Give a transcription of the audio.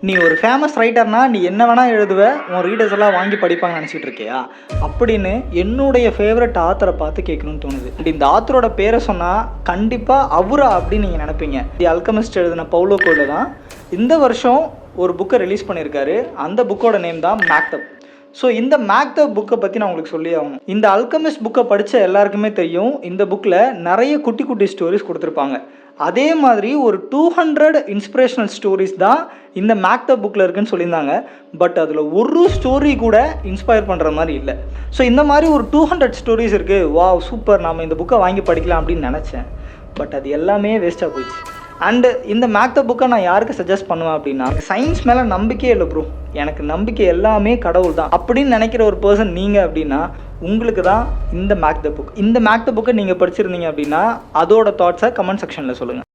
நீ ஒரு ஃபேமஸ் ரைட்டர்னா நீ என்ன வேணால் எழுதுவ, உன் ரீடர்ஸ் எல்லாம் வாங்கி படிப்பாங்கன்னு நினச்சிட்டு இருக்கியா அப்படின்னு என்னுடைய ஃபேவரட் ஆத்தரை பார்த்து கேட்கணும்னு தோணுது. இந்த ஆத்தரோட பேரை சொன்னால் கண்டிப்பாக அவரா அப்படின்னு நீங்கள் நினைப்பீங்க. தி அல்கெமிஸ்ட் எழுதின பவுலோ கோய்லோ தான் இந்த வருஷம் ஒரு புக்கை ரிலீஸ் பண்ணியிருக்காரு. அந்த புக்கோட நேம் தான் மேக்டப். ஸோ இந்த மேக்டப் புக்கை பற்றி நான் உங்களுக்கு சொல்லி ஆகணும். இந்த அல்கெமிஸ்ட் புக்கை படித்த எல்லாருக்குமே தெரியும், இந்த புக்கில் நிறைய குட்டி குட்டி ஸ்டோரிஸ் கொடுத்துருப்பாங்க. அதே மாதிரி ஒரு 200 இன்ஸ்பிரேஷனல் ஸ்டோரிஸ் தான் இந்த மேக்டப் புக்கில் இருக்குன்னு சொல்லியிருந்தாங்க. பட் அதில் ஒரு ஸ்டோரி கூட இன்ஸ்பயர் பண்ணுற மாதிரி இல்லை. ஸோ இந்த மாதிரி ஒரு 200 ஸ்டோரிஸ் இருக்குது. வாவ் சூப்பர், நாம் இந்த புக்கை வாங்கி படிக்கலாம் அப்படின்னு நினச்சேன். பட் அது எல்லாமே வேஸ்ட்டாக போயிடுச்சு. அண்டு இந்த மேக்டப் புக்கை நான் யாருக்கு சஜஸ்ட் பண்ணுவேன் அப்படின்னா, சயின்ஸ் மேலே நம்பிக்கையே இல்லை ப்ரோ, எனக்கு நம்பிக்கை எல்லாமே கடவுள் தான் அப்படின்னு நினைக்கிற ஒரு பர்சன் நீங்கள் அப்படின்னா உங்களுக்கு தான் இந்த மேக்டப் புக். இந்த மேக்டப் புக்கை நீங்கள் படிச்சிருந்தீங்க அப்படின்னா அதோட தாட்ஸை கமெண்ட் செக்ஷனில் சொல்லுங்கள்.